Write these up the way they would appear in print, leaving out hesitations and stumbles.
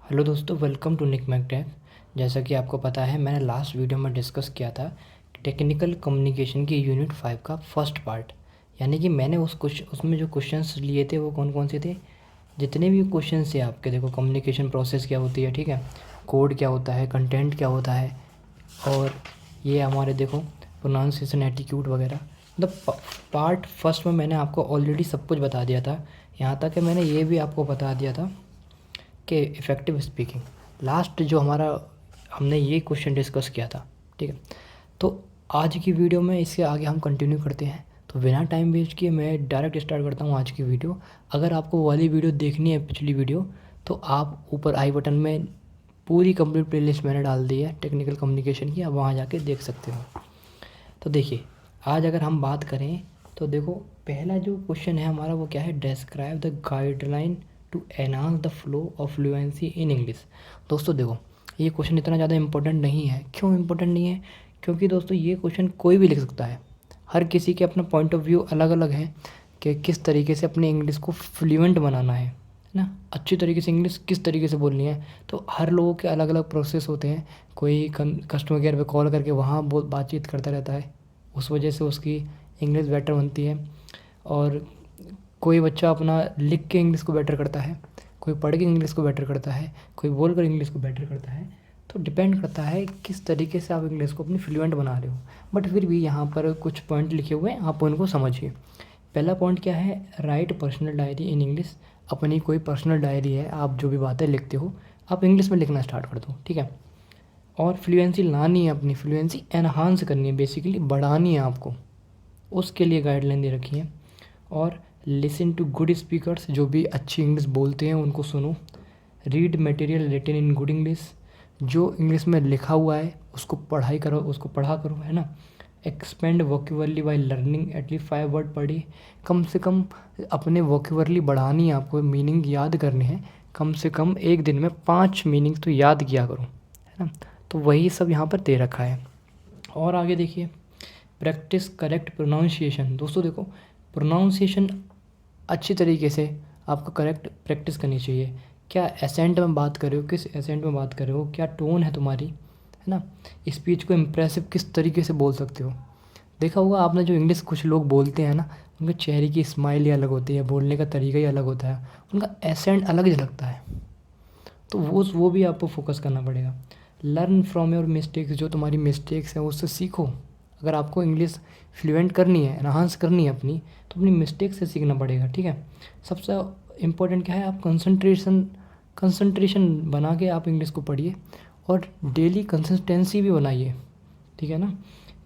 Hello दोस्तों, welcome to निक मैकटेक। जैसा कि आपको पता है, मैंने लास्ट वीडियो में डिस्कस किया था टेक्निकल कम्युनिकेशन की यूनिट 5 का फर्स्ट पार्ट। यानी कि मैंने उसमें जो क्वेश्चंस लिए थे वो कौन कौन से थे। जितने भी क्वेश्चंस थे आपके, देखो कम्युनिकेशन प्रोसेस क्या होती है, ठीक है, कोड क्या होता है, कंटेंट क्या होता है, और ये हमारे देखो प्रोनाउंसिएशन, एटीट्यूड वगैरह। मतलब पार्ट फर्स्ट में मैंने आपको ऑलरेडी सब कुछ बता दिया था। यहाँ तक कि मैंने ये भी आपको बता दिया था कि इफ़ेक्टिव स्पीकिंग लास्ट जो हमारा हमने ये क्वेश्चन डिस्कस किया था, ठीक है। तो आज की वीडियो में इससे आगे हम कंटिन्यू करते हैं। तो बिना टाइम वेस्ट किए मैं डायरेक्ट स्टार्ट करता हूँ आज की वीडियो। अगर आपको वो वाली वीडियो देखनी है, पिछली वीडियो, तो आप ऊपर आई बटन में पूरी कंप्लीट प्लेलिस्ट मैंने डाल दी है टेक्निकल कम्युनिकेशन की, आप वहाँ जाके देख सकते हो। तो देखिए, आज अगर हम बात करें तो देखो, पहला जो क्वेश्चन है हमारा वो क्या है, describe the guideline to enhance the flow of fluency in English. दोस्तों देखो, ये क्वेश्चन इतना ज़्यादा इंपॉर्टेंट नहीं है। क्यों इंपॉर्टेंट नहीं है? क्योंकि दोस्तों ये क्वेश्चन कोई भी लिख सकता है। हर किसी के अपना पॉइंट ऑफ व्यू अलग अलग है कि किस तरीके से अपनी इंग्लिश को फ्लुएंट बनाना है ना, अच्छी तरीके से इंग्लिश किस तरीके से बोलनी है। तो हर लोगों के अलग अलग प्रोसेस होते हैं। कोई कस्टमर केयर पे कॉल करके वहाँ बातचीत करता रहता है, उस वजह से उसकी इंग्लिश बेटर बनती है। और कोई बच्चा अपना लिख के इंग्लिश को बेटर करता है, कोई पढ़ के इंग्लिश को बेटर करता है, कोई बोल कर इंग्लिश को बेटर करता है। तो डिपेंड करता है किस तरीके से आप इंग्लिश को अपनी फ्लुएंट बना रहे हो। बट फिर भी यहाँ पर कुछ पॉइंट लिखे हुए हैं, आप उनको समझिए। पहला पॉइंट क्या है, right personal diary in English. अपनी कोई पर्सनल डायरी है, आप जो भी बातें लिखते हो आप इंग्लिश में लिखना स्टार्ट कर दो, ठीक है। और फ्लुएंसी लानी है, अपनी फ्लुएंसी एनहांस करनी है, बेसिकली बढ़ानी है आपको, उसके लिए गाइडलाइन दे रखी है। और लिसन टू गुड स्पीकर्स, जो भी अच्छी इंग्लिश बोलते हैं उनको सुनो। Read material written in good English, जो इंग्लिश में लिखा हुआ है उसको पढ़ाई करो, उसको पढ़ा करो, है ना। Expand vocabulary by learning at least 5 word per day. कम से कम अपने वोकेबुलरी बढ़ानी है आपको, मीनिंग याद करने हैं। कम से कम एक दिन में 5 मीनिंग तो याद किया करो, है ना। तो वही सब यहाँ पर दे रखा है। और आगे देखिए, प्रैक्टिस करेक्ट प्रोनाउंसिएशन। दोस्तों देखो, प्रोनाउंसिएशन अच्छी तरीके से आपको करेक्ट प्रैक्टिस करनी चाहिए। क्या एसेंट में बात कर रहे हो, किस एसेंट में बात कर रहे हो, क्या टोन है तुम्हारी, है ना। स्पीच को इम्प्रेसिव किस तरीके से बोल सकते हो। देखा होगा आपने, जो इंग्लिश कुछ लोग बोलते हैं ना, उनके चेहरे की स्माइल ही अलग होती है, बोलने का तरीका ही अलग होता है, उनका एसेंट अलग झलकता है। तो वो भी आपको फोकस करना पड़ेगा। लर्न फ्रॉम योर मिस्टेक्स, जो तुम्हारी मिस्टेक्स हैं उससे सीखो। अगर आपको इंग्लिश फ्लुएंट करनी है, एनहांस करनी है अपनी, तो अपनी मिस्टेक से सीखना पड़ेगा, ठीक है। सबसे इम्पोर्टेंट क्या है, आप कंसंट्रेशन बना के आप इंग्लिश को पढ़िए, और डेली कंसिस्टेंसी भी बनाइए, ठीक है ना।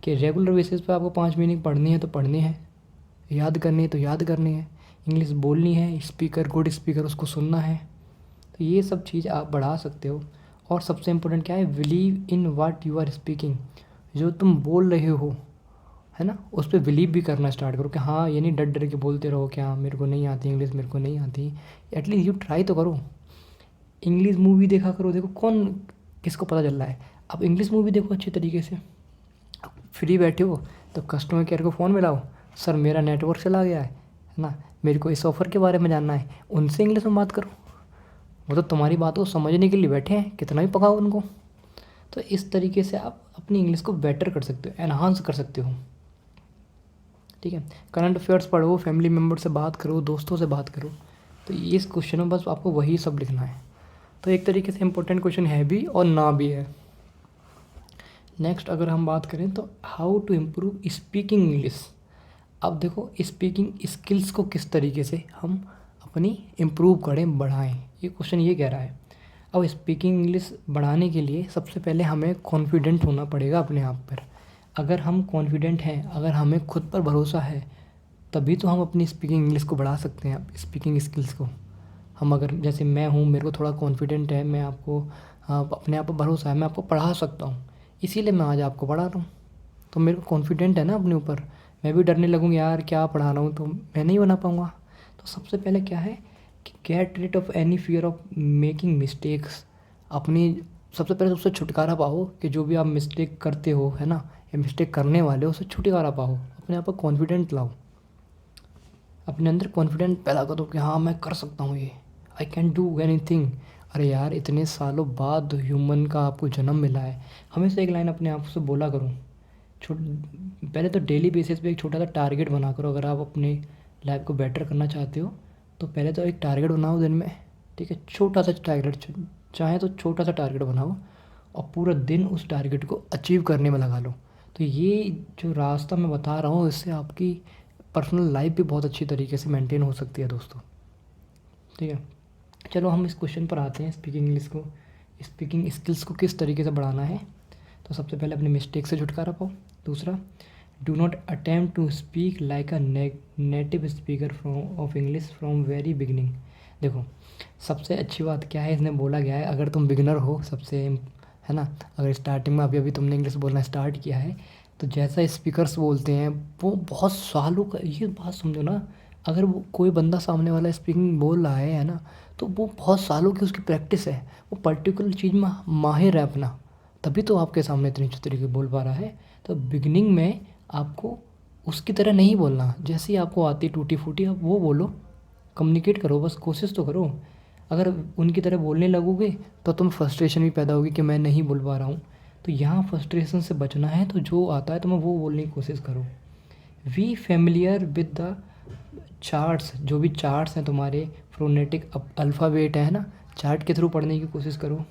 कि रेगुलर बेसिस पे आपको 5 मीनिंग पढ़नी है तो पढ़नी है, याद करनी है तो याद करनी है, इंग्लिश बोलनी है, स्पीकर गुड स्पीकर उसको सुनना है। तो ये सब चीज़ आप बढ़ा सकते हो। और सबसे इम्पोर्टेंट क्या है, believe in what you are speaking. जो तुम बोल रहे हो, है ना, उस पर बिलीव भी करना स्टार्ट करो कि हाँ, ये नहीं डर डर के बोलते रहो कि हाँ मेरे को नहीं आती इंग्लिश, मेरे को नहीं आती। एटलीस्ट यू ट्राई तो करो। इंग्लिश मूवी देखा करो, देखो कौन किसको पता चल रहा है। अब इंग्लिश मूवी देखो अच्छी तरीके से। फ्री बैठे हो तो कस्टमर केयर को फ़ोन मिलाओ, सर मेरा नेटवर्क चला गया है ना, मेरे को इस ऑफ़र के बारे में जानना है, उनसे इंग्लिश में बात करो। वो तो तुम्हारी बात को समझने के लिए बैठे हैं, कितना भी पकाओ उनको। तो इस तरीके से आप अपनी इंग्लिश को बेटर कर सकते हो, एनहांस कर सकते हो, ठीक है। करंट अफेयर्स पढ़ो, फैमिली मेम्बर से बात करो, दोस्तों से बात करो। तो इस क्वेश्चन में बस आपको वही सब लिखना है। तो एक तरीके से इंपॉर्टेंट क्वेश्चन है भी और ना भी है। नेक्स्ट अगर हम बात करें तो how to improve speaking English. अब देखो, स्पीकिंग स्किल्स को किस तरीके से हम अपनी इम्प्रूव करें, बढ़ाएं, ये क्वेश्चन ये कह रहा है। अब स्पीकिंग इंग्लिश बढ़ाने के लिए सबसे पहले हमें कॉन्फिडेंट होना पड़ेगा अपने आप पर। अगर हम कॉन्फिडेंट हैं, अगर हमें खुद पर भरोसा है, तभी तो हम अपनी स्पीकिंग इंग्लिश को बढ़ा सकते हैं, स्पीकिंग स्किल्स को। हम अगर, जैसे मैं हूँ, मेरे को थोड़ा कॉन्फिडेंट है, मैं आपको अपने आप पर भरोसा है, मैं आपको पढ़ा सकता हूँ, इसीलिए मैं आज आपको पढ़ा रहा हूँ। तो मेरे को कॉन्फिडेंट है ना अपने ऊपर। मैं भी डरने लगूँगा, यार क्या पढ़ा रहा हूँ, तो मैं नहीं बना पाऊँगा। तो सबसे पहले क्या है कि get rid of any fear of making mistakes. अपनी सबसे पहले उससे छुटकारा पाओ कि जो भी आप मिस्टेक करते हो, है ना, या मिस्टेक करने वाले हो, उससे छुटकारा पाओ, अपने आप को कॉन्फिडेंट लाओ, अपने अंदर कॉन्फिडेंट पैदा करो कि हाँ मैं कर सकता हूँ ये, I can do any thing. अरे यार, इतने सालों बाद ह्यूमन का आपको जन्म मिला है, हमेशा एक लाइन अपने आप से बोला करो। छोट पहले तो डेली बेसिस पे एक छोटा सा टारगेट बना करो। अगर आप अपनी लाइफ को बेटर करना चाहते हो तो पहले तो एक टारगेट बनाओ दिन में, ठीक है। छोटा सा टारगेट, चाहे तो छोटा सा टारगेट बनाओ और पूरा दिन उस टारगेट को अचीव करने में लगा लो। तो ये जो रास्ता मैं बता रहा हूँ, इससे आपकी पर्सनल लाइफ भी बहुत अच्छी तरीके से मेंटेन हो सकती है दोस्तों, ठीक है। चलो हम इस क्वेश्चन पर आते हैं, स्पीकिंग स्किल्स को किस तरीके से बढ़ाना है। तो सबसे पहले अपने मिस्टेक से छुटकारा पाओ। दूसरा, do not attempt to speak like a native speaker of English from very beginning. देखो, सबसे अच्छी बात क्या है, इसने बोला गया है अगर तुम बिगनर हो, सबसे है ना, अगर स्टार्टिंग में अभी अभी तुमने इंग्लिश बोलना स्टार्ट किया है, तो जैसा स्पीकर्स बोलते हैं वो बहुत सालों का, ये बात समझो ना, अगर वो कोई बंदा सामने वाला स्पीकिंग बोल रहा है ना, तो वो बहुत सालों की उसकी प्रैक्टिस है, वो पर्टिकुलर चीज़ में माहिर है अपना, तभी तो आपके सामने इतनी अच्छी तरीके बोल पा रहा है। तो बिगनिंग में आपको उसकी तरह नहीं बोलना, जैसे ही आपको आती टूटी फूटी आप वो बोलो, कम्युनिकेट करो, बस कोशिश तो करो। अगर उनकी तरह बोलने लगोगे तो तुम फ्रस्ट्रेशन भी पैदा होगी कि मैं नहीं बोल पा रहा हूँ। तो यहाँ फ्रस्ट्रेशन से बचना है, तो जो आता है तुम्हें वो बोलने की कोशिश करो। We familiar with the charts, जो भी चार्ट्स हैं तुम्हारे, फोनेटिक अल्फ़ाबेट है ना, चार्ट के थ्रू पढ़ने की कोशिश करो।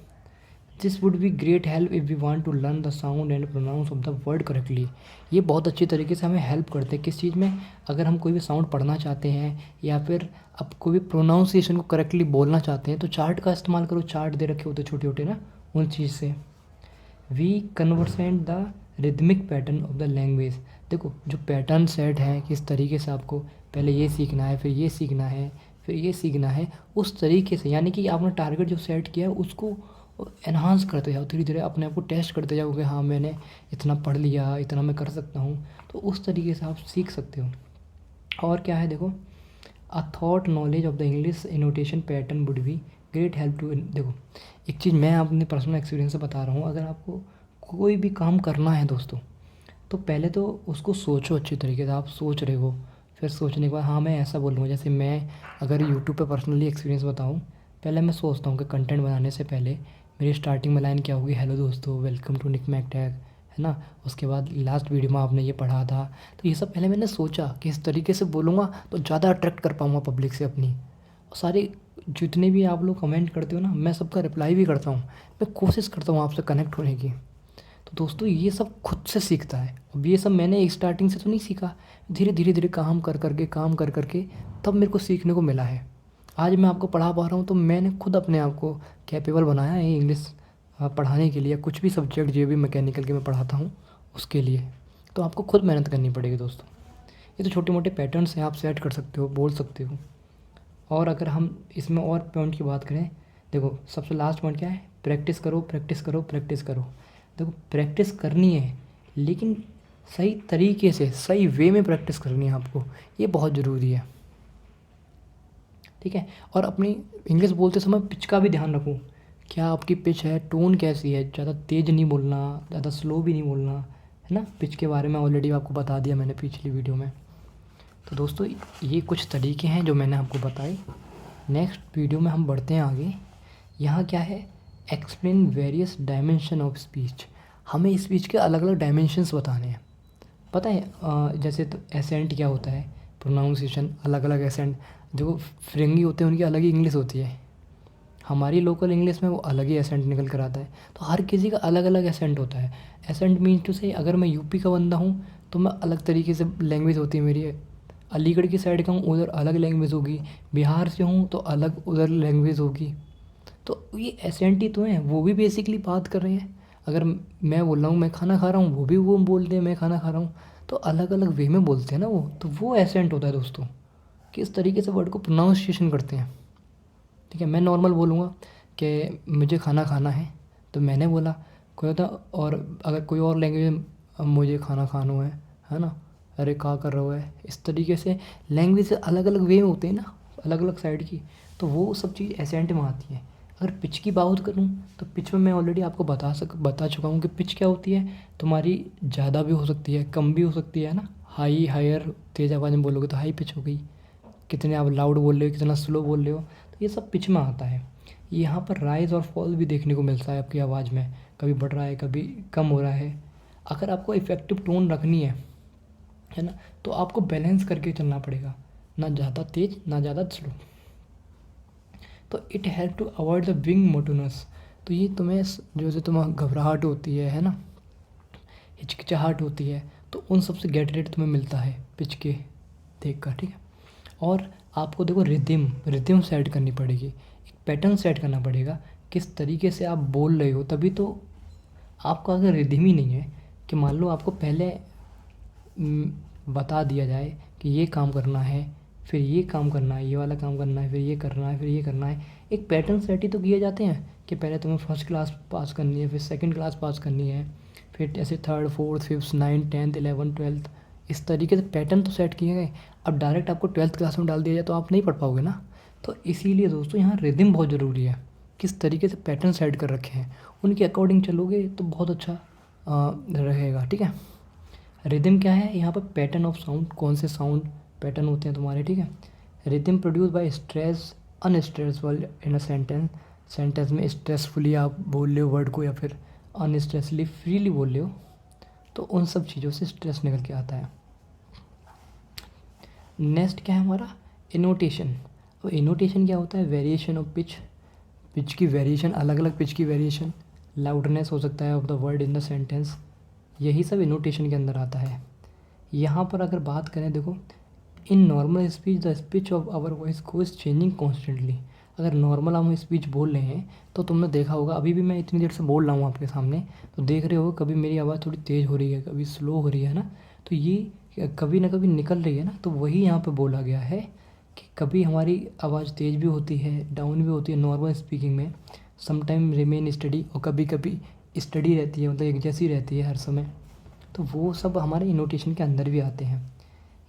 This would be great help if we want to learn the sound and pronounce of the word correctly. ये बहुत अच्छी तरीके से हमें हेल्प करते हैं किस चीज़ में, अगर हम कोई भी साउंड पढ़ना चाहते हैं या फिर अब कोई भी प्रोनाउंसिएशन को करेक्टली बोलना चाहते हैं, तो चार्ट का इस्तेमाल करो। चार्ट दे रखे होते छोटे छोटे ना, उन चीज़ से। We conversant the rhythmic pattern of the language. देखो, जो पैटर्न सेट है, किस तरीके से आपको पहले ये सीखना है, फिर ये सीखना है, फिर ये सीखना है, उस तरीके से, यानी कि आपने टारगेट जो सेट किया है उसको एनहांस करते जाओ, धीरे धीरे अपने आप को टेस्ट करते जाओ कि हाँ मैंने इतना पढ़ लिया, इतना मैं कर सकता हूँ, तो उस तरीके से आप सीख सकते हो। और क्या है, देखो, a thought knowledge of the English intonation pattern would be great help to. देखो, एक चीज़ मैं अपने पर्सनल एक्सपीरियंस से बता रहा हूँ, अगर आपको कोई भी काम करना है दोस्तों, तो पहले तो उसको सोचो अच्छी तरीके से। आप सोच रहे हो, फिर सोचने के बाद हाँ मैं ऐसा बोलूँगा, जैसे मैं अगर यूट्यूब पे पर्सनली एक्सपीरियंस बताऊँ, पहले मैं सोचता हूँ कि कंटेंट बनाने से पहले मेरी स्टार्टिंग में लाइन क्या होगी, हेलो दोस्तों, वेलकम टू निक मैक टैग, है ना। उसके बाद लास्ट वीडियो में आपने ये पढ़ा था, तो ये सब पहले मैंने सोचा कि इस तरीके से बोलूँगा तो ज़्यादा अट्रैक्ट कर पाऊँगा पब्लिक से अपनी। और सारे जितने भी आप लोग कमेंट करते हो ना, मैं सबका रिप्लाई भी करता हूँ, मैं कोशिश करता हूँ आपसे कनेक्ट होने की। तो दोस्तों, ये सब खुद से सीखता है। अब ये सब मैंने स्टार्टिंग से तो नहीं सीखा, धीरे धीरे धीरे काम कर करके तब मेरे को सीखने को मिला है। आज मैं आपको पढ़ा पा रहा हूँ तो मैंने खुद अपने आप को कैपेबल बनाया है इंग्लिश पढ़ाने के लिए, कुछ भी सब्जेक्ट जो भी मैकेनिकल के मैं पढ़ाता हूँ उसके लिए। तो आपको खुद मेहनत करनी पड़ेगी दोस्तों। ये तो छोटे मोटे पैटर्न्स हैं, आप सेट कर सकते हो, बोल सकते हो। और अगर हम इसमें और पॉइंट की बात करें, देखो सबसे लास्ट पॉइंट क्या है, प्रैक्टिस करो प्रैक्टिस करो प्रैक्टिस करो। देखो, प्रैक्टिस करनी है लेकिन सही तरीके से, सही वे में प्रैक्टिस करनी है आपको, ये बहुत ज़रूरी है, ठीक है। और अपनी इंग्लिश बोलते समय पिच का भी ध्यान रखो, क्या आपकी पिच है, टोन कैसी है, ज़्यादा तेज़ नहीं बोलना, ज़्यादा स्लो भी नहीं बोलना, है ना। पिच के बारे में ऑलरेडी आपको बता दिया मैंने पिछली वीडियो में। तो दोस्तों, ये कुछ तरीके हैं जो मैंने आपको बताए। नेक्स्ट वीडियो में हम बढ़ते हैं आगे। यहाँ क्या है, explain various dimension of speech. हमें स्पीच के अलग अलग डायमेंशंस बताने हैं, पता है। जैसे तो एसेंट क्या होता है, प्रोनाउंसिएशन, अलग अलग एसेंट, जो फिरंगी होते हैं उनकी अलग ही इंग्लिश होती है, हमारी लोकल इंग्लिश में वो अलग ही एसेंट निकल कर आता है। तो हर किसी का अलग अलग एसेंट होता है। एसेंट मीन टू से, अगर मैं यूपी का बंदा हूँ तो मैं अलग तरीके से लैंग्वेज होती है मेरी, अलीगढ़ की साइड का हूँ उधर अलग लैंग्वेज होगी, बिहार से हूँ तो अलग उधर लैंग्वेज होगी। तो ये एसेंट ही तो हैं, वो भी बेसिकली बात कर रहे हैं। अगर मैं बोल रहा हूँ मैं खाना खा रहा हूँ, वो भी वो बोलते हैं मैं खाना खा रहा हूँ, तो अलग अलग वे में बोलते हैं ना वो, तो वो एसेंट होता है दोस्तों, किस तरीके से वर्ड को प्रोनाउंसिएशन करते हैं, ठीक है। मैं नॉर्मल बोलूँगा कि मुझे खाना खाना है, तो मैंने बोला, कोई होता, और अगर कोई और लैंग्वेज में, अब मुझे खाना खाना है ना, अरे क्या कर रहा है, इस तरीके से लैंग्वेज अलग अलग वे में होते हैं ना, अलग अलग साइड की, तो वो सब चीज़ एसेंट में आती है। अगर पिच की बात करूँ तो पिच में मैं ऑलरेडी आपको बता चुका हूँ कि पिच क्या होती है, तुम्हारी ज़्यादा भी हो सकती है, कम भी हो सकती है ना। हाई, हायर, तेज़ आवाज़ में बोलोगे तो हाई पिच हो गई, कितने आप लाउड बोल रहे हो, कितना स्लो बोल रहे हो, तो ये सब पिच में आता है। यहाँ पर राइज और फॉल भी देखने को मिलता है आपकी आवाज़ में, कभी बढ़ रहा है कभी कम हो रहा है। अगर आपको इफ़ेक्टिव टोन रखनी है ना, तो आपको बैलेंस करके चलना पड़ेगा, ना ज़्यादा तेज़ ना ज़्यादा स्लो। तो it help to avoid the wing monotonous. तो ये तुम्हें जो से तुम्हें घबराहट होती है ना, हिचकिचाहट होती है, तो उन सब से गेट रेट तुम्हें मिलता है पिच के देख कर, ठीक है। और आपको देखो रिदम सेट करनी पड़ेगी, एक पैटर्न सेट करना पड़ेगा किस तरीके से आप बोल रहे हो। तभी तो आपका अगर रिदम ही नहीं है, कि मान लो आपको पहले बता दिया जाए कि ये काम करना है, फिर ये काम करना है, ये वाला काम करना है, फिर ये करना है, फिर ये करना है, एक पैटर्न सेट ही तो किए जाते हैं कि पहले तुम्हें फर्स्ट क्लास पास करनी है, फिर सेकंड क्लास पास करनी है, फिर ऐसे third fourth fifth ninth 10th 11th 12th, इस तरीके से पैटर्न तो सेट किए गए। अब डायरेक्ट आपको 12th क्लास में डाल दिया जाए तो आप नहीं पढ़ पाओगे ना। तो इसीलिए दोस्तों यहाँ रिदम बहुत ज़रूरी है, किस तरीके से पैटर्न सेट कर रखे हैं उनके अकॉर्डिंग चलोगे तो बहुत अच्छा रहेगा, ठीक है। रिदम क्या है यहाँ पर, पैटर्न ऑफ साउंड, कौन से साउंड पैटर्न होते हैं तुम्हारे, ठीक है। Rhythm produce by stress unstressful in a sentence, sentence में स्ट्रेसफुली आप बोल रहे हो वर्ड को या फिर अनस्ट्रेसफुली फ्रीली बोल रहे हो, तो उन सब चीज़ों से स्ट्रेस निकल के आता है। नेक्स्ट क्या है हमारा, इनोटेशन। अब इनोटेशन क्या होता है, वेरिएशन ऑफ पिच, पिच की वेरिएशन, अलग अलग पिच की वेरिएशन, लाउडनेस हो सकता है of the word in the sentence, यही सब इनोटेशन के अंदर आता है। यहाँ पर अगर बात करें देखो, in normal speech the speech of our voice को इज चेंजिंग कॉन्स्टेंटली। अगर नॉर्मल हम स्पीच बोल रहे हैं तो तुमने देखा होगा, अभी भी मैं इतनी देर से बोल रहा हूँ आपके सामने, तो देख रहे हो कभी मेरी आवाज़ थोड़ी तेज़ हो रही है, कभी स्लो हो रही है ना, तो ये कभी ना कभी निकल रही है ना। तो वही यहाँ पे बोला गया है कि कभी हमारी आवाज़ तेज़ भी होती है, डाउन भी होती है नॉर्मल स्पीकिंग में, समटाइम रिमेन स्टडी, और कभी कभी स्टडी रहती है, मतलब एक जैसी रहती है हर समय। तो वो सब हमारे इनोटेशन के अंदर भी आते हैं।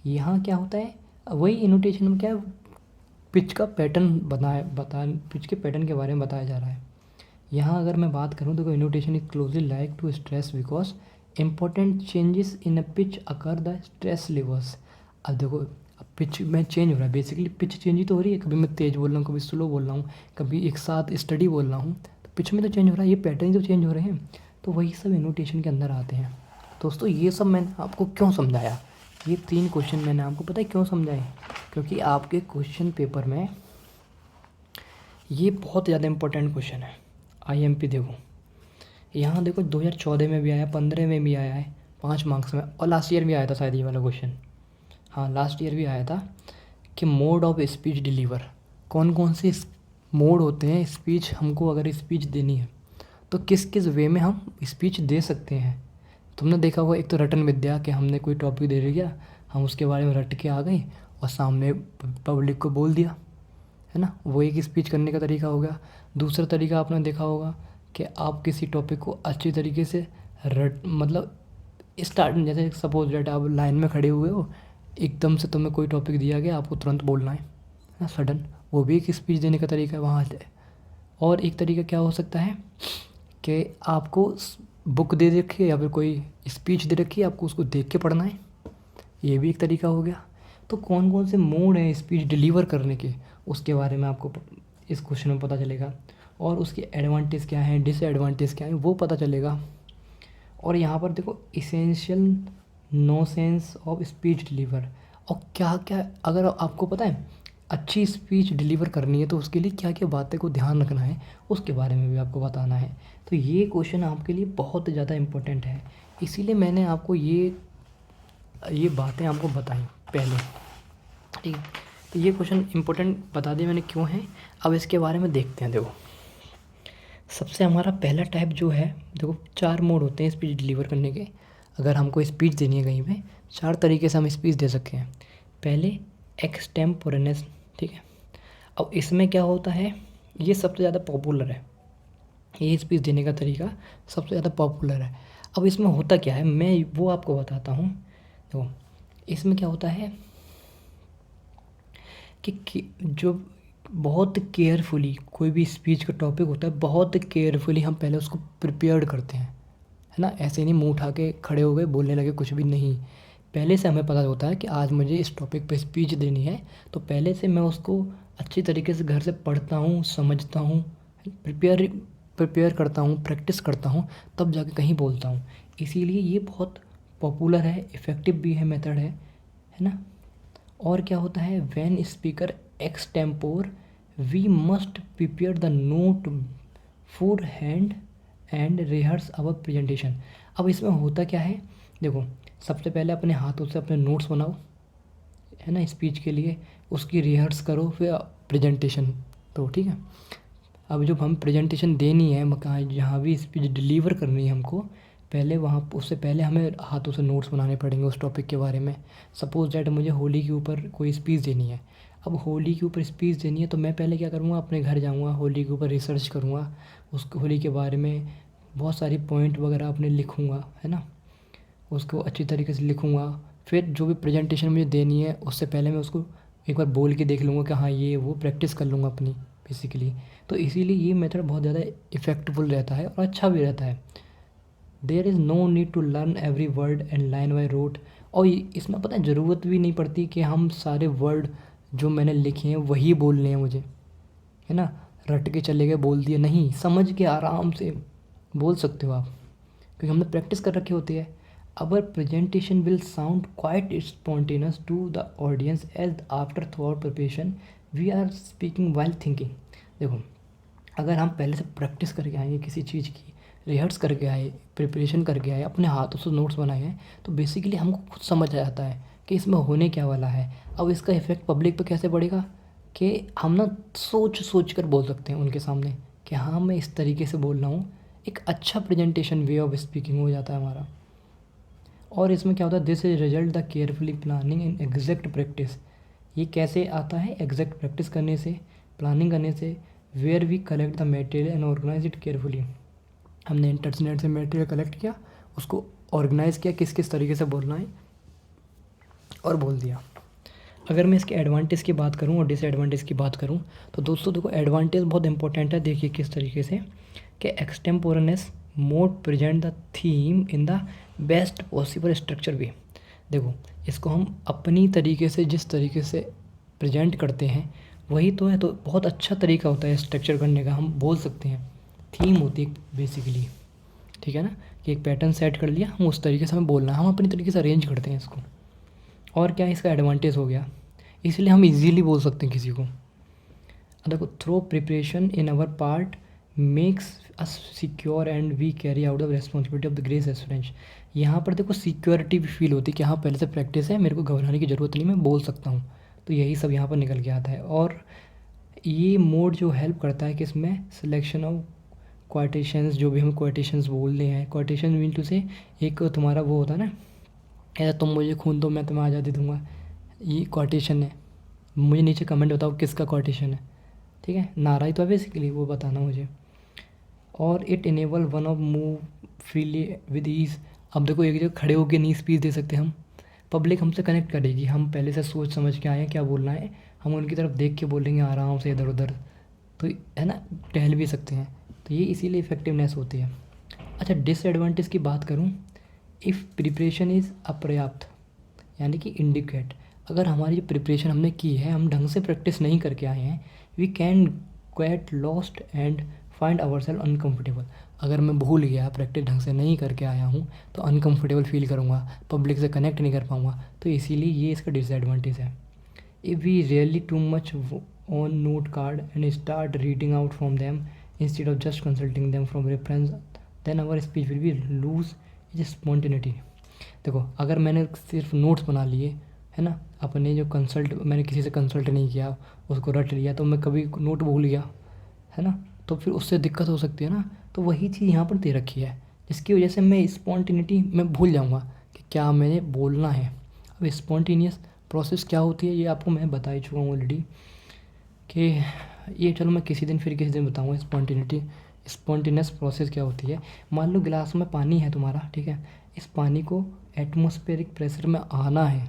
यहाँ क्या होता है, वही इनोटेशन में क्या है, पिच का पैटर्न पिच के पैटर्न के बारे में बताया जा रहा है। यहाँ अगर मैं बात करूँ तो intonation is closely like to stress because important changes in a pitch occur the stress levels. अब देखो, अब पिच में चेंज हो रहा है, बेसिकली पिच चेंज ही तो हो रही है, कभी मैं तेज़ बोल रहा हूँ, कभी स्लो बोल रहा हूँ, कभी एक साथ स्टडी बोल रहा हूँ, तो पिच में तो चेंज हो रहा है, ये पैटर्न ही तो चेंज हो रहे हैं। तो वही सब इनोटेशन के अंदर आते हैं। दोस्तों ये सब मैंने आपको क्यों समझाया, ये 3 क्वेश्चन मैंने आपको पता है क्यों समझाए, क्योंकि आपके क्वेश्चन पेपर में ये बहुत ज़्यादा इंपॉर्टेंट क्वेश्चन है। आईएमपी देखो, यहाँ देखो 2014 में भी आया, 15 में भी आया है 5 मार्क्स में, और लास्ट ईयर भी आया था शायद ये वाला क्वेश्चन, हाँ लास्ट ईयर भी आया था कि मोड ऑफ स्पीच डिलीवर, कौन कौन से मोड होते हैं स्पीच, हमको अगर स्पीच देनी है तो किस किस वे में हम स्पीच दे सकते हैं। तुमने देखा होगा, एक तो रटन विद्या कि हमने कोई टॉपिक दे दिया, हम उसके बारे में रट के आ गए और सामने पब्लिक को बोल दिया, है ना, वो एक स्पीच करने का तरीका हो गया। दूसरा तरीका आपने देखा होगा कि आप किसी टॉपिक को अच्छी तरीके से मतलब स्टार्ट, जैसे सपोज डेट आप लाइन में खड़े हुए हो, एकदम से तुम्हें कोई टॉपिक दिया गया, आपको तुरंत बोलना है ना, सडन, वो भी एक स्पीच देने का तरीका है वहाँ से। और एक तरीका क्या हो सकता है कि आपको बुक दे रखी है या फिर कोई स्पीच दे रखी है, आपको उसको देख के पढ़ना है, ये भी एक तरीका हो गया। तो कौन कौन से मोड हैं स्पीच डिलीवर करने के, उसके बारे में आपको इस क्वेश्चन में पता चलेगा, और उसके एडवांटेज क्या हैं, डिसएडवांटेज क्या हैं, वो पता चलेगा। और यहाँ पर देखो essential notions of speech deliver, और क्या क्या, अगर आपको पता है अच्छी स्पीच डिलीवर करनी है तो उसके लिए क्या क्या बातें को ध्यान रखना है, उसके बारे में भी आपको बताना है। तो ये क्वेश्चन आपके लिए बहुत ज़्यादा इम्पोर्टेंट है, इसीलिए मैंने आपको ये बातें आपको बताई पहले, ठीक है। तो ये क्वेश्चन इम्पोर्टेंट बता दिया मैंने क्यों है। अब इसके बारे में देखते हैं। देखो सबसे हमारा पहला टाइप जो है, देखो 4 मोड होते हैं स्पीच डिलीवर करने के। अगर हमको स्पीच देनी है कहीं पे, 4 तरीके से हम स्पीच दे सकते हैं। पहले एक्सटेम्पोरेनेस, ठीक है। अब इसमें क्या होता है, ये सबसे ज़्यादा पॉपुलर है, ये स्पीच देने का तरीका सबसे ज़्यादा पॉपुलर है। अब इसमें होता क्या है, मैं वो आपको बताता हूँ। देखो इसमें क्या होता है कि जो बहुत केयरफुली कोई भी स्पीच का टॉपिक होता है, बहुत केयरफुली हम पहले उसको प्रिपेयर्ड करते हैं, है ना। ऐसे नहीं मुंह उठा के खड़े हो गए, बोलने लगे, कुछ भी नहीं। पहले से हमें पता होता है कि आज मुझे इस टॉपिक पे स्पीच देनी है, तो पहले से मैं उसको अच्छी तरीके से घर से पढ़ता हूँ, समझता हूँ, प्रिपेयर प्रिपेयर करता हूँ, प्रैक्टिस करता हूँ, तब जाके कहीं बोलता हूँ। इसीलिए ये बहुत पॉपुलर है, इफ़ेक्टिव भी है मेथड है ना। और क्या होता है, when speaker extempore we must prepare the note for hand and rehearse our presentation. अब इसमें होता क्या है, देखो सबसे पहले अपने हाथों से अपने नोट्स बनाओ, है ना, स्पीच के लिए, उसकी रिहर्स करो, फिर प्रेजेंटेशन दो, ठीक है। अब जब हम प्रेजेंटेशन देनी है, कहाँ जहाँ भी स्पीच डिलीवर करनी है हमको, पहले वहाँ उससे पहले हमें हाथों से नोट्स बनाने पड़ेंगे उस टॉपिक के बारे में। सपोज़ दैट मुझे होली के ऊपर कोई स्पीच देनी है। अब होली के ऊपर स्पीच देनी है तो मैं पहले क्या करूँगा, अपने घर जाऊँगा, होली के ऊपर रिसर्च करूँगा, उस होली के बारे में बहुत सारी पॉइंट वगैरह अपने लिखूँगा, है ना, उसको अच्छी तरीके से लिखूँगा। फिर जो भी प्रेजेंटेशन मुझे देनी है उससे पहले मैं उसको एक बार बोल के देख लूँगा कि हाँ ये वो प्रैक्टिस कर लूँगा अपनी बेसिकली। तो इसीलिए ये मेथड बहुत ज़्यादा इफ़ेक्टफुल रहता है और अच्छा भी रहता है। There is no need to learn every word and line by rote. और इसमें पता है ज़रूरत भी नहीं पड़ती कि हम सारे वर्ड जो मैंने लिखे हैं वही बोलने हैं मुझे, है ना, रट के चले गए बोल दिए, नहीं, समझ के आराम से बोल सकते हो आप, क्योंकि हमने प्रैक्टिस कर रखी होती है। Our presentation will sound quite spontaneous to the audience as after thought preparation we are speaking while thinking. देखो अगर हम पहले से प्रैक्टिस करके आएंगे किसी चीज़ की, रिहर्स करके आए, प्रिपरेशन करके आए, अपने हाथों से नोट्स बनाए हैं, तो बेसिकली हमको खुद समझ आ जाता है कि इसमें होने क्या वाला है। अब इसका इफ़ेक्ट पब्लिक पे कैसे पड़ेगा कि हम ना सोच सोच कर बोल सकते हैं उनके सामने कि हाँ मैं इस तरीके से बोल रहा हूँ। एक अच्छा प्रेजेंटेशन वे ऑफ स्पीकिंग हो जाता है हमारा। और इसमें क्या होता है, this is result the carefully planning and exact practice. ये कैसे आता है, एग्जैक्ट प्रैक्टिस करने से, प्लानिंग करने से। Where we collect the material and organise it carefully. हमने इंटरनेट से मटेरियल कलेक्ट किया, उसको ऑर्गेनाइज़ किया किस किस तरीके से बोलना है और बोल दिया। अगर मैं इसके एडवांटेज की बात करूं और डिसएडवांटेज की बात करूं तो दोस्तों देखो एडवांटेज बहुत इंपॉर्टेंट है। देखिए किस तरीके से कि extemporaneous mode present the theme in the best possible structure way. देखो इसको हम अपनी तरीके से जिस तरीके से प्रेजेंट करते हैं वही तो है, तो बहुत अच्छा तरीका होता है स्ट्रक्चर करने का। हम बोल सकते हैं थीम होती है बेसिकली, ठीक है ना, कि एक पैटर्न सेट कर लिया, हम उस तरीके से हमें बोलना है, हम अपनी तरीके से अरेंज करते हैं इसको। और क्या इसका एडवांटेज हो गया, इसलिए हम इजीली बोल सकते हैं किसी को। देखो through preparation in our part makes us secure and we carry out the responsibility of the grace aspirants. यहाँ पर देखो सिक्योरिटी भी फील होती है कि हाँ पहले से प्रैक्टिस है, मेरे को घबराने की ज़रूरत नहीं, मैं बोल सकता हूँ। तो यही सब यहाँ पर निकल के आता है। और ये मोड जो हेल्प करता है कि इसमें सिलेक्शन ऑफ क्वाटेशंस, जो भी हम क्वाटेशंस बोल रहे हैं, क्वाटेशन मीन टू से एक तुम्हारा वो होता है ना, ऐसा तुम मुझे खून दो मैं तुम्हें आज़ादी दूंगा, ये क्वाटेशन है। मुझे नीचे कमेंट बताओ किसका क्वाटेशन है, ठीक है, नारा ही तो है बेसिकली, वो बताना मुझे। और it enable one of move freely with ease. अब देखो एक जगह खड़े होकर नहीं स्पीच दे सकते हम, पब्लिक हमसे कनेक्ट करेगी, हम पहले से सोच समझ के आए हैं क्या बोलना है, हम उनकी तरफ देख के बोलेंगे आराम से इधर उधर, तो है ना, टहल भी सकते हैं। तो ये इसीलिए इफ़ेक्टिवनेस होती है। अच्छा डिसएडवांटेज की बात करूँ, इफ़ प्रिपरेशन इज़ अपर्याप्त, यानी कि इंडिकेट, अगर हमारी जो प्रिपरेशन हमने की है हम ढंग से प्रैक्टिस नहीं करके आए हैं, we can get lost and find our self uncomfortable. अगर मैं भूल गया, प्रैक्टिस ढंग से नहीं करके आया हूँ तो अनकम्फर्टेबल फील करूँगा, पब्लिक से कनेक्ट नहीं कर पाऊँगा, तो इसीलिए ये इसका डिसएडवांटेज है। If we really too much on note card and start reading out from them instead of just consulting them from reference, then our speech will be lose is spontaneity. देखो अगर मैंने सिर्फ नोट्स बना लिए, है ना, अपने जो कंसल्ट, मैंने किसी से कंसल्ट नहीं किया, उसको रट लिया, तो मैं कभी नोट भूल गया, है ना, तो फिर उससे दिक्कत हो सकती है ना। तो वही चीज़ यहाँ पर दे रखी है, जिसकी वजह से मैं स्पॉन्टेनिटी में भूल जाऊँगा कि क्या मैंने बोलना है। अब स्पॉन्टेनियस प्रोसेस क्या होती है ये आपको मैं बता ही चुका हूँ ऑलरेडी, कि ये चलो मैं किसी दिन फिर किसी दिन बताऊँगा स्पॉन्टेनियस प्रोसेस क्या होती है। मान लो गिलास में पानी है तुम्हारा, ठीक है, इस पानी को एटमॉस्फेरिक प्रेशर में आना है,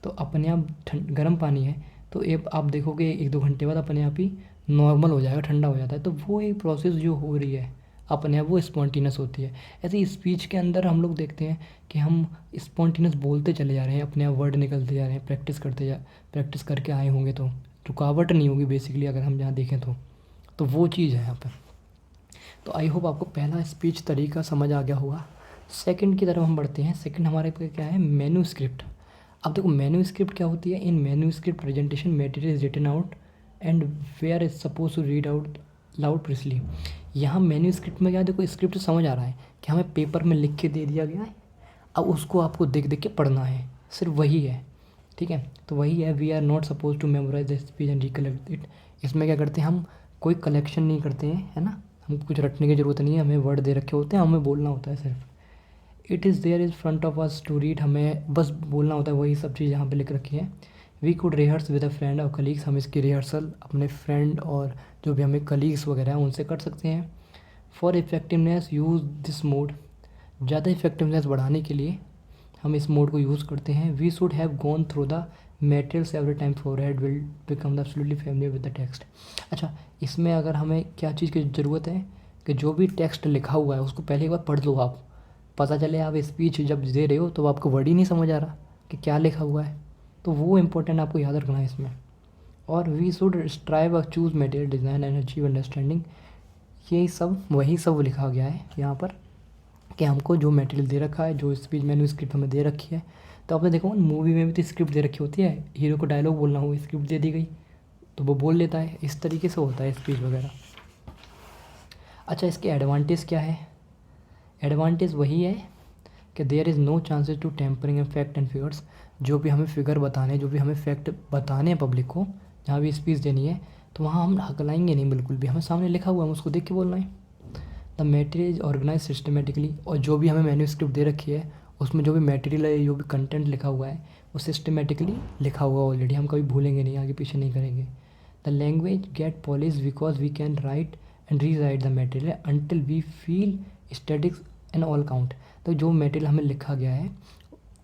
तो अपने आप गर्म पानी है, तो एक आप देखोगे 1-2 घंटे बाद अपने आप ही नॉर्मल हो जाएगा, ठंडा हो जाता है। तो वो एक प्रोसेस जो हो रही है अपने आप, वो स्पॉन्टेनियस होती है। ऐसे ही स्पीच के अंदर हम लोग देखते हैं कि हम स्पॉन्टेनियस बोलते चले जा रहे हैं, अपने आप वर्ड निकलते जा रहे हैं, प्रैक्टिस करके आए होंगे तो रुकावट नहीं होगी बेसिकली, अगर हम जहाँ देखें तो तो वो चीज़ है यहाँ पे। तो आई होप आपको पहला स्पीच तरीका समझ आ गया होगा। सेकंड की तरफ हम बढ़ते हैं। सेकंड हमारे पे क्या है, मेनू स्क्रिप्ट। अब देखो मेनू स्क्रिप्ट क्या होती है। In manuscript presentation material is written out and where is suppose to read out loud precisely. यहाँ मेन्यू स्क्रिप्ट में क्या है, देखो स्क्रिप्ट समझ आ रहा है कि हमें पेपर में लिख के दे दिया गया है, अब उसको आपको देख देख के पढ़ना है, सिर्फ वही है, ठीक है। तो वही है, we are not suppose to memorise the speech and recollect it. इसमें क्या करते हैं हम, कोई कलेक्शन नहीं करते हैं, है ना, हम कुछ रटने की ज़रूरत नहीं है, हमें वर्ड दे रखे होते हैं, हमें बोलना होता है सिर्फ। It is there is front of us to read, हमें बस बोलना होता है, वही सब चीज़ यहाँ पे लिख रखी है। We could rehearse with a friend और कलीग्स, हम इसकी रिहर्सल अपने फ्रेंड और जो भी हमें कलीग्स वगैरह हैं उनसे कर सकते हैं। For effectiveness use this mode, ज़्यादा इफेक्टिवनेस बढ़ाने के लिए हम इस मोड को यूज़ करते हैं। We should have gone through the materials every time for head will become the absolutely familiar with the text. अच्छा, इसमें अगर हमें क्या चीज़ की ज़रूरत है कि जो भी टेक्स्ट लिखा हुआ है उसको पहले एक बार पढ़ लो आप, पता चले आप स्पीच जब दे रहे हो तो आपको वर्ड ही नहीं समझ आ रहा कि क्या लिखा हुआ है, तो वो इम्पोर्टेंट आपको याद रखना है इसमें। और we should strive choose material design and achieve understanding, यही सब वही सब लिखा गया है यहाँ पर कि हमको जो मटेरियल दे रखा है, जो स्पीच मैंने स्क्रिप्ट हमें दे रखी है। तो आपने देखो मूवी में भी तो स्क्रिप्ट दे रखी होती है, हीरो को डायलॉग बोलना हो, स्क्रिप्ट दे दी गई तो वो बोल लेता है, इस तरीके से होता है स्पीच वगैरह। अच्छा, इसके एडवांटेज क्या है, एडवांटेज वही है कि there is no chances to tampering and fact and figures, जो भी हमें फिगर बताने, जो भी हमें फैक्ट बताने हैं पब्लिक को, जहाँ भी स्पीच देनी है, तो वहाँ हम हकलाएंगे नहीं बिल्कुल भी, हमें सामने लिखा हुआ है, हम उसको देख के बोलना है। The material is organise systematically, और जो भी हमें मैन्यू स्क्रिप्ट दे रखी है उसमें जो भी मटेरियल है, जो भी कंटेंट लिखा हुआ है वो सिस्टमेटिकली लिखा हुआ ऑलरेडी, हम कभी भूलेंगे नहीं, आगे पीछे नहीं करेंगे। The language get polish because we can write and rewrite the material until we feel statics and all count. तो जो मटेरियल हमें लिखा गया है,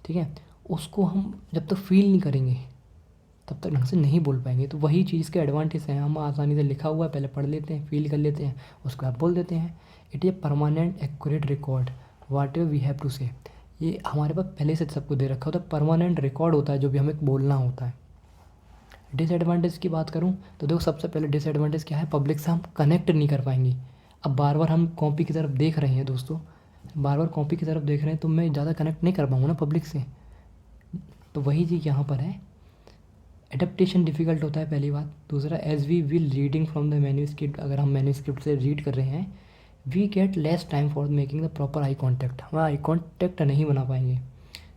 ठीक है, उसको हम जब तक फील नहीं करेंगे तब तक ढंग से नहीं बोल पाएंगे। तो वही चीज़ के एडवांटेज हैं, हम आसानी से लिखा हुआ है पहले पढ़ लेते हैं, फील कर लेते हैं, उसको आप बोल देते हैं। It is permanent accurate record whatever we have to say, ये हमारे पास पहले से सबको दे रखा होता है, परमानेंट रिकॉर्ड होता है जो भी हमें बोलना होता है। डिसएडवांटेज की बात करूँ तो देखो सबसे पहले डिसएडवांटेज क्या है, पब्लिक से हम कनेक्ट नहीं कर पाएंगे। अब बार बार हम कॉपी की तरफ देख रहे हैं दोस्तों, बार बार कॉपी की तरफ देख रहे हैं तो मैं ज़्यादा कनेक्ट नहीं कर पाऊँगा ना पब्लिक से, तो वही चीज़ यहाँ पर है। एडेप्टेशन डिफ़िकल्ट होता है पहली बात। दूसरा, as we will reading from the manuscript, अगर हम मैन्यू स्क्रिप्ट से रीड कर रहे हैं, we get less time for making the proper eye contact, हम आई कॉन्टैक्ट नहीं बना पाएंगे।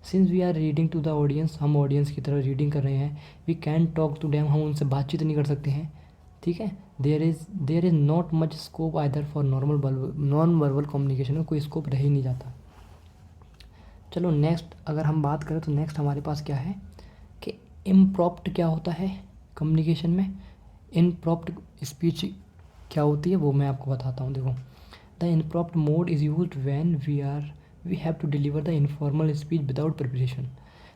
Since we are reading to the audience, हम ऑडियंस की तरह रीडिंग कर रहे हैं, we can talk to them, हम उनसे बातचीत नहीं कर सकते हैं, ठीक है। There is not much scope either for non verbal communication में कोई स्कोप रह ही नहीं जाता। चलो नेक्स्ट अगर हम बात करें तो नेक्स्ट हमारे पास क्या है कि इम्प्रॉम्प्ट क्या होता है कम्युनिकेशन में। इम्प्रॉम्प्ट स्पीच क्या होती है वो मैं आपको बताता हूँ। देखो, the impromptu mode is used when we have to deliver the informal speech without preparation.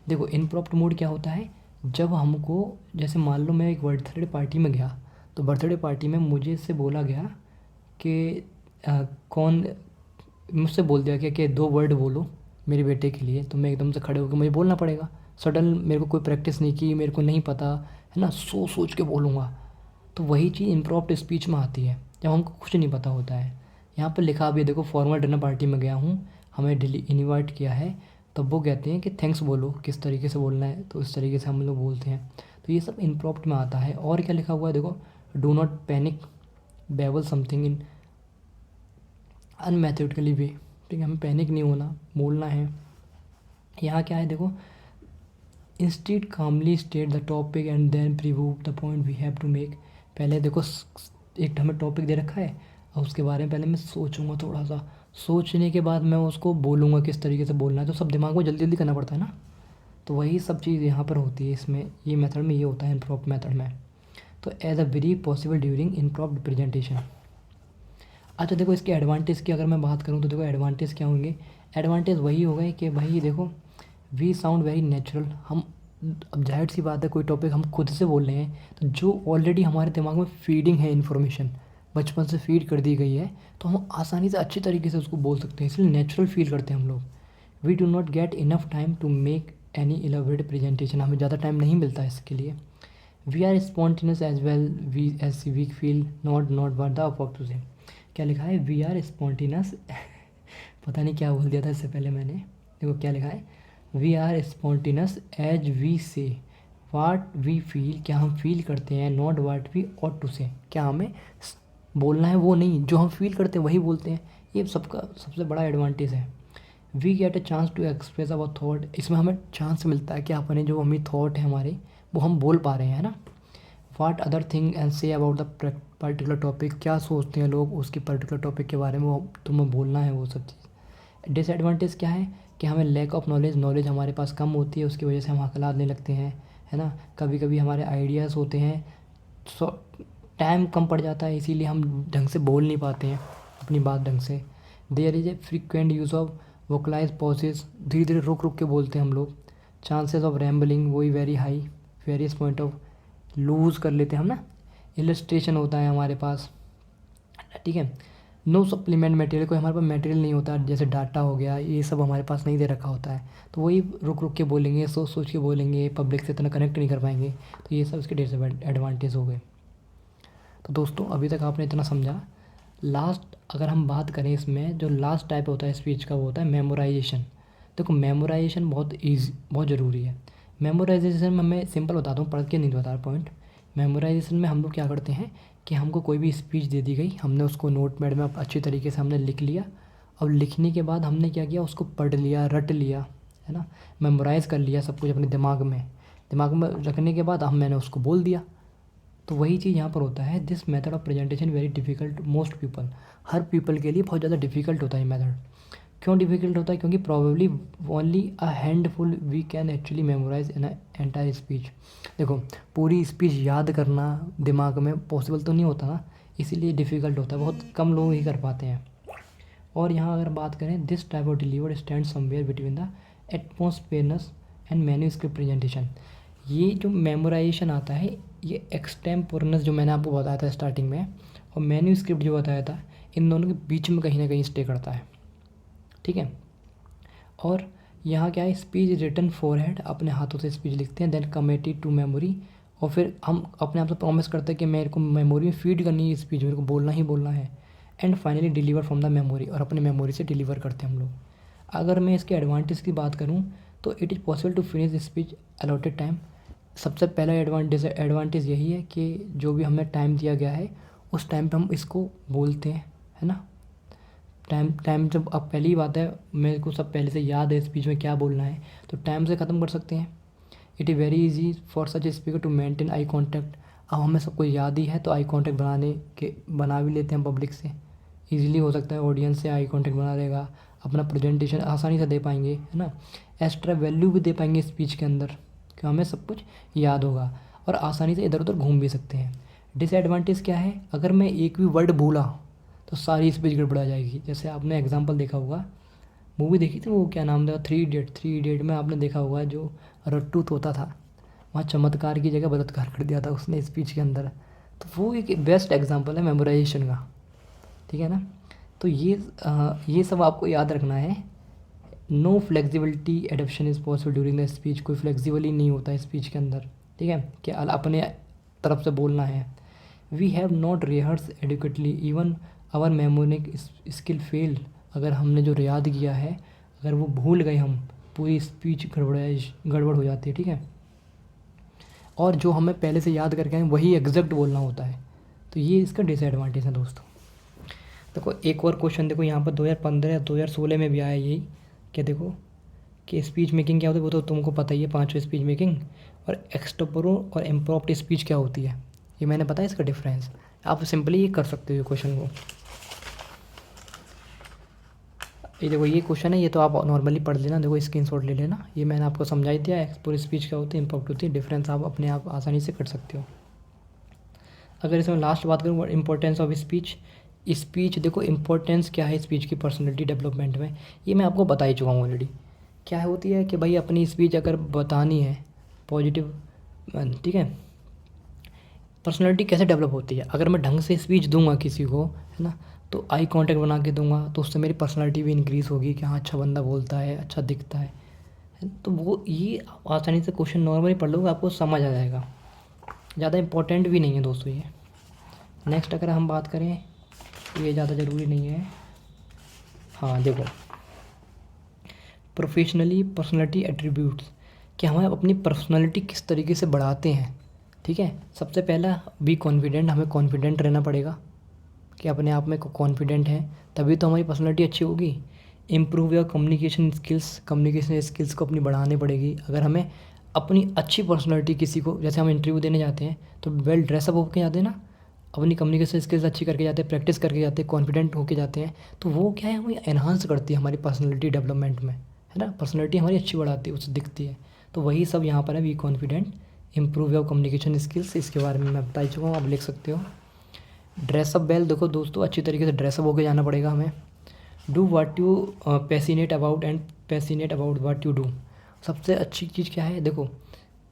देखो इम्प्रॉम्प्ट मोड क्या होता है, जब हमको, जैसे मान लो मैं एक बर्थडे पार्टी में गया, तो बर्थडे पार्टी में मुझे से बोला गया कि कौन, मुझसे बोल दिया गया कि 2 वर्ड बोलो मेरे बेटे के लिए, तो मैं एकदम से खड़े होकर मुझे बोलना पड़ेगा। सडन मेरे को कोई प्रैक्टिस नहीं की, मेरे को नहीं पता है ना, सोच के बोलूँगा, तो वही चीज़ इम्प्रॉम्प्ट स्पीच में आती है जब हमको कुछ नहीं पता होता है। यहाँ पर लिखा भी है, देखो फॉर्मल डिनर पार्टी में गया हूँ, हमें इन्वाइट किया है, तब वो कहते हैं कि थैंक्स बोलो, किस तरीके से बोलना है, तो इस तरीके से हम लोग बोलते हैं। तो ये सब इम्प्रॉम्प्ट में आता है। और क्या लिखा हुआ है, देखो, do not panic babble something in unmethodically way, ठीक है, हमें पैनिक नहीं होना, बोलना है। यहाँ क्या है, देखो, instead calmly state the topic and then preview the point we have to make. पहले देखो एक हमें टॉपिक दे रखा है और उसके बारे में पहले मैं सोचूंगा, थोड़ा सा सोचने के बाद मैं उसको बोलूँगा किस तरीके से बोलना है, तो सब दिमाग को जल्दी जल्दी करना पड़ता है ना, तो वही सब चीज़ यहाँ पर होती है इसमें, ये मेथड में ये होता है इम्प्रॉम्प्ट मेथड में। तो as a very possible during impromptu presentation. अच्छा देखो, इसके एडवांटेज की अगर मैं बात करूँ तो देखो एडवांटेज क्या होंगे, एडवांटेज वही हो गए कि भाई देखो वी साउंड वेरी नेचुरल। हम, अब जाहिर सी बात है कोई टॉपिक हम खुद से बोल रहे हैं तो जो ऑलरेडी हमारे दिमाग में फीडिंग है, इन्फॉर्मेशन बचपन से फीड कर दी गई है, तो हम आसानी से अच्छी तरीके से उसको बोल सकते हैं, इसलिए नेचुरल फील करते हैं हम लोग। We do not get enough time to make any elaborate presentation, हमें ज़्यादा टाइम नहीं मिलता है इसके लिए। We are spontaneous as well we as we feel not what the about to say. क्या लिखा है, वी आर स्पॉन्टेनियस पता नहीं क्या बोल दिया था इससे पहले मैंने। देखो क्या लिखा है, we are spontaneous as we say what we feel, क्या हम फील करते हैं, not what we ought to say, क्या हमें बोलना है वो नहीं, जो हम फील करते हैं वही बोलते हैं। ये सबका सबसे बड़ा एडवांटेज है। We get a chance to express our thought, इसमें हमें चांस मिलता है कि अपने जो हमें थॉट है हमारे वो हम बोल पा रहे हैं, है ना। वाट other thing and say about the particular topic, क्या सोचते हैं लोग उसकी पर्टिकुलर टॉपिक के बारे में, वो तुम्हें बोलना है वो सब चीज़। डिसएडवांटेज क्या है कि हमें लैक ऑफ नॉलेज हमारे पास कम होती है, उसकी वजह से हम हकलाने लगते हैं, है ना। कभी कभी हमारे आइडियाज़ होते हैं, टाइम कम पड़ जाता है, इसीलिए हम ढंग से बोल नहीं पाते हैं अपनी बात ढंग से। There is a frequent use of vocalise pauses, धीरे धीरे रुक रुक के बोलते हैं हम लोग। चांसेस ऑफ रैम्बलिंग वही very high, various point of lose कर लेते हैं हम ना। इलस्ट्रेशन होता है हमारे पास, ठीक है। नो सप्लीमेंट मटेरियल, कोई हमारे पास मटेरियल नहीं होता, जैसे डाटा हो गया, ये सब हमारे पास नहीं दे रखा होता है, तो वही रुक रुक के बोलेंगे, सोच सोच के बोलेंगे, पब्लिक से इतना कनेक्ट नहीं कर पाएंगे, तो ये सब इसके डिसएडवांटेज हो गए। तो दोस्तों अभी तक आपने इतना समझा। लास्ट अगर हम बात करें इसमें, जो लास्ट टाइप होता है स्पीच का वो होता है मेमोराइजेशन। देखो मेमोराइजेशन बहुत ज़रूरी है। मेमोराइजेशन में मैं सिंपल बताता हूँ, पढ़ के नहीं बता रहा पॉइंट। मेमोराइजेशन में हम लोग क्या करते हैं कि हमको कोई भी स्पीच दे दी गई, हमने उसको नोटपैड में अच्छी तरीके से हमने लिख लिया, और लिखने के बाद हमने क्या किया, उसको पढ़ लिया, रट लिया, है ना, मेमोराइज़ कर लिया सब कुछ अपने दिमाग में रखने के बाद मैंने उसको बोल दिया। तो वही चीज़ यहाँ पर होता है, this method of presentation very difficult most people, her people के लिए बहुत ज़्यादा डिफिकल्ट होता है ये मेथड। क्यों डिफिकल्ट होता है, क्योंकि probably only a handful we can actually memorise in entire speech. देखो पूरी स्पीच याद करना दिमाग में पॉसिबल तो नहीं होता ना, इसीलिए डिफ़िकल्ट होता है, बहुत कम लोग ही कर पाते हैं। और यहाँ अगर बात करें, this type of delivered stand somewhere between the atmosphereness and manuscript presentation. ये जो मेमोराइजेशन आता है, ये एक्सटेम्पोरनेस जो मैंने आपको बताया था स्टार्टिंग में, और मैन्यूस्क्रिप्ट जो बताया था, इन दोनों के बीच में कहीं ना कहीं स्टे करता है, ठीक है। और यहाँ क्या है, स्पीच रिटन फोरहेड, अपने हाथों से स्पीच लिखते हैं, देन कमिटेड टू मेमोरी, और फिर हम अपने आप से प्रॉमिस करते हैं कि मेरे को मेमोरी में फीड करनी है स्पीच, मेरे को बोलना ही बोलना है। And finally deliver from the memory, और अपने मेमोरी से डिलीवर करते हैं हम लोग। अगर मैं इसके एडवांटेज की बात करूँ तो it is possible to finish speech allotted time. सबसे पहला एडवांटेज यही है कि जो भी हमें टाइम दिया गया है उस टाइम पे हम इसको बोलते हैं, है ना। टाइम जब अब पहली बात है, मेरे को सब पहले से याद है स्पीच में क्या बोलना है, तो टाइम से ख़त्म कर सकते हैं। It is very easy for such speaker to maintain eye contact. अब हमें सब कुछ याद ही है तो आई कॉन्टैक्ट बना भी लेते हैं पब्लिक से, ईजिली हो सकता है, ऑडियंस से आई कॉन्टैक्ट बना लेगा, अपना प्रेजेंटेशन आसानी से दे पाएंगे, है ना। एक्स्ट्रा वैल्यू भी दे पाएंगे स्पीच के अंदर, कि हमें सब कुछ याद होगा, और आसानी से इधर उधर घूम भी सकते हैं। डिसएडवांटेज क्या है, अगर मैं एक भी वर्ड भूला तो सारी स्पीच गड़बड़ा जाएगी। जैसे आपने एग्जांपल देखा होगा, मूवी देखी थी वो, क्या नाम था, थ्री इडियट में आपने देखा होगा, जो रट्टू तोता था, वहाँ चमत्कार की जगह बलात्कार कर दिया था उसने स्पीच के अंदर। तो वो एक बेस्ट एग्जांपल है मेमोराइजेशन का, ठीक है ना। तो ये सब आपको याद रखना है। No flexibility adaption is possible during the speech, कोई फ्लेक्सिबल नहीं होता है स्पीच के अंदर, ठीक है, कि अपने तरफ से बोलना है। We have not rehearse adequately even our memoric skill fail, अगर हमने जो याद किया है अगर वो भूल गए हम, पूरी स्पीच गड़बड़ हो जाती है, ठीक है। और जो हमें पहले से याद करके आए वही एग्जैक्ट बोलना होता है, तो ये इसका डिसएडवांटेज है दोस्तों। देखो एक और क्वेश्चन देखो यहाँ पर 2015 या 2016 में भी आया यही, क्या देखो कि स्पीच मेकिंग क्या होती है, वो तो तुमको पता ही है, पांचवें स्पीच मेकिंग। और एक्सटेम्पोरो और इम्प्रॉम्प्ट स्पीच क्या होती है, ये मैंने बताया इसका डिफरेंस। आप सिंपली ये कर सकते हो क्वेश्चन को। ये देखो ये क्वेश्चन है, ये तो आप नॉर्मली पढ़ लेना, देखो स्क्रीनशॉट ले लेना, ये मैंने आपको समझा ही दिया। एक्सपोर स्पीच क्या होती है, इम्प्रॉम्प्ट होती है, डिफरेंस आप अपने आप आसानी से कर सकते हो। अगर इसमें लास्ट बात करूँ, इंपॉर्टेंस ऑफ स्पीच देखो इंपॉर्टेंस क्या है स्पीच की पर्सनैलिटी डेवलपमेंट में, ये मैं आपको बता ही चुका हूँ ऑलरेडी। क्या होती है कि भाई अपनी स्पीच अगर बतानी है पॉजिटिव, ठीक है, पर्सनैलिटी कैसे डेवलप होती है, अगर मैं ढंग से स्पीच दूंगा किसी को, है ना, तो आई कांटेक्ट बना के दूंगा, तो उससे मेरी पर्सनैलिटी भी इंक्रीज़ होगी कि हाँ अच्छा बंदा बोलता है, अच्छा दिखता है। तो वो ये आसानी से क्वेश्चन नॉर्मली पढ़ लोगे आपको समझ आ जाएगा। ज़्यादा इम्पोर्टेंट भी नहीं है दोस्तों ये। नेक्स्ट अगर हम बात करें, ये ज़्यादा ज़रूरी नहीं है। हाँ देखो, प्रोफेशनली पर्सनैलिटी एट्रीब्यूट्स, कि हमें अपनी पर्सनैलिटी किस तरीके से बढ़ाते हैं। ठीक है, सबसे पहला बी कॉन्फिडेंट, हमें कॉन्फिडेंट रहना पड़ेगा कि अपने आप में कॉन्फिडेंट है, तभी तो हमारी पर्सनैलिटी अच्छी होगी। Improve your communication skills, communication skills को अपनी बढ़ानी पड़ेगी। अगर हमें अपनी अच्छी पर्सनैलिटी किसी को, जैसे हम इंटरव्यू देने जाते हैं तो वेल ड्रेसअप होके जाते हैं ना, अपनी कम्युनिकेशन स्किल्स अच्छी करके जाते हैं, प्रैक्टिस करके जाते हैं, कॉन्फिडेंट होके जाते हैं, तो वो क्या है, हमें एनहांस करती है हमारी पर्सनैलिटी डेवलपमेंट में, है ना। पर्सनैलिटी हमारी अच्छी बढ़ाती है, उससे दिखती है। तो वही सब यहाँ पर है, be confident, improve your communication skills, इसके बारे में मैं बता ही चुका हूँ, आप लिख सकते हो। ड्रेसअप वेल, देखो दोस्तों, अच्छी तरीके से ड्रेसअप होके जाना पड़ेगा हमें। Do what you passionate about and passionate about what you do. सबसे अच्छी चीज़ क्या है, देखो,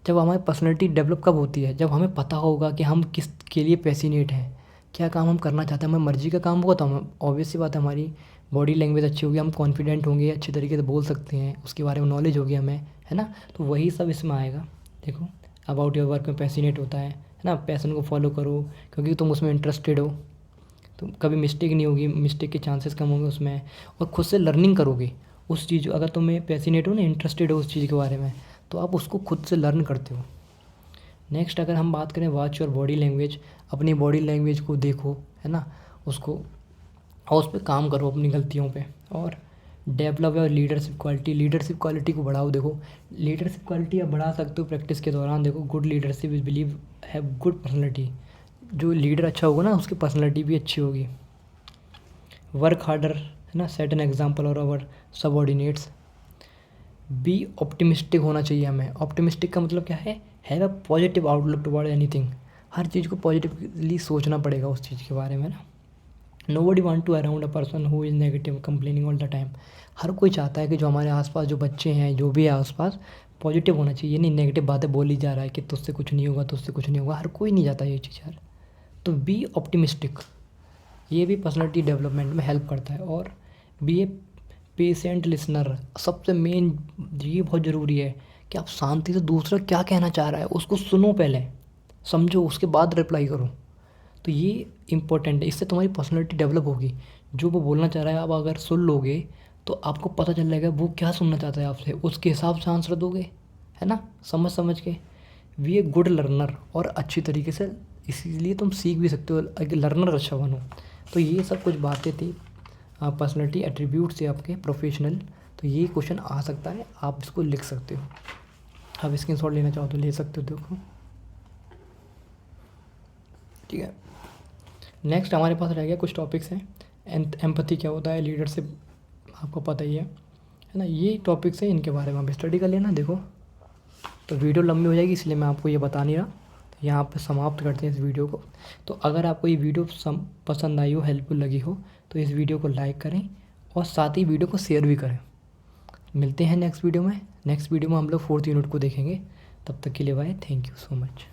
जब हमारी पर्सनैलिटी डेवलप कब होती है, जब हमें पता होगा कि हम किस के लिए पैसिनेट हैं, क्या काम हम करना चाहते हैं, हमें मर्जी का काम होगा तो हम, ऑब्वियस सी बात है, हमारी बॉडी लैंग्वेज अच्छी होगी, हम कॉन्फिडेंट होंगे, अच्छी तरीके से बोल सकते हैं, उसके बारे में नॉलेज होगी हमें, है ना। तो वही सब इसमें आएगा। देखो, अबाउट योर वर्क में पैसिनेट होता है ना, पैसन को फॉलो करो क्योंकि तुम उसमें इंटरेस्टेड हो, तो कभी मिस्टेक नहीं होगी, मिस्टेक के चांसेस कम होंगे उसमें, और खुद से लर्निंग करोगे उस चीज़, अगर तुम्हें पैसिनेट हो ना, इंटरेस्टेड हो उस चीज़ के बारे में, तो आप उसको खुद से लर्न करते हो। नेक्स्ट अगर हम बात करें, वॉच योर बॉडी लैंग्वेज, अपनी बॉडी लैंग्वेज को देखो, है ना, उसको, और उस पर काम करो अपनी गलतियों पे। और develop your leadership quality, leadership quality को बढ़ाओ। देखो, लीडरशिप क्वालिटी आप बढ़ा सकते हो प्रैक्टिस के दौरान। देखो, good leadership is believe have good personality, जो लीडर अच्छा होगा ना, उसकी पर्सनैलिटी भी अच्छी होगी। वर्क हार्डर, है ना, सेट एन एग्जाम्पल और अवर सबऑर्डिनेट्स। बी ऑप्टिमिस्टिक होना चाहिए हमें। ऑप्टिमिस्टिक का मतलब क्या है, have a positive outlook toward anything, हर चीज़ को पॉजिटिवली सोचना पड़ेगा उस चीज़ के बारे में ना। Nobody want to around a person who is negative complaining all the time. हर कोई चाहता है कि जो हमारे आसपास जो बच्चे हैं, जो भी है आसपास, पॉजिटिव होना चाहिए, नहीं नेगेटिव बातें बोली जा रहा है कि तुझसे कुछ नहीं होगा, तुझसे कुछ नहीं होगा, हर कोई नहीं चाहता ये चीज़ यार। तो बी ऑप्टिमिस्टिक, ये भी पर्सनैलिटी डेवलपमेंट में हेल्प करता है। और बी ए पेशेंट लिसनर, सबसे मेन ये बहुत ज़रूरी है कि आप शांति से दूसरा क्या कहना चाह रहा है उसको सुनो, पहले समझो, उसके बाद रिप्लाई करो। तो ये इम्पोर्टेंट है, इससे तुम्हारी पर्सनैलिटी डेवलप होगी। जो वो बोलना चाह रहा है, आप अगर सुन लोगे तो आपको पता चल जाएगा वो क्या सुनना चाहता है आपसे, उसके हिसाब से आंसर दोगे, है ना, समझ समझ के। वी ए गुड लर्नर, और अच्छी तरीके से, इसीलिए तुम सीख भी सकते हो, लर्नर अच्छा बनो। तो ये सब कुछ बातें थी पर्सनैलिटी एट्रीब्यूट से आपके प्रोफेशनल। तो ये क्वेश्चन आ सकता है, आप इसको लिख सकते हो। आप स्क्रीनशॉट लेना चाहो तो ले सकते हो, देखो, ठीक है। नेक्स्ट हमारे पास रह गया कुछ टॉपिक्स हैं। एम्पैथी क्या होता है, लीडरशिप आपको पता ही है ना, ये टॉपिक्स हैं, इनके बारे में आप स्टडी कर लेना। देखो, तो वीडियो लंबी हो जाएगी इसलिए मैं आपको ये बता नहीं रहा, तो यहाँ पे समाप्त करते हैं इस वीडियो को। तो अगर आपको ये वीडियो पसंद आई हो, हेल्पफुल लगी हो, तो इस वीडियो को लाइक करें और साथ ही वीडियो को शेयर भी करें। मिलते हैं नेक्स्ट वीडियो में। नेक्स्ट वीडियो में हम लोग 4th यूनिट को देखेंगे। तब तक के लिए bye, thank you so much.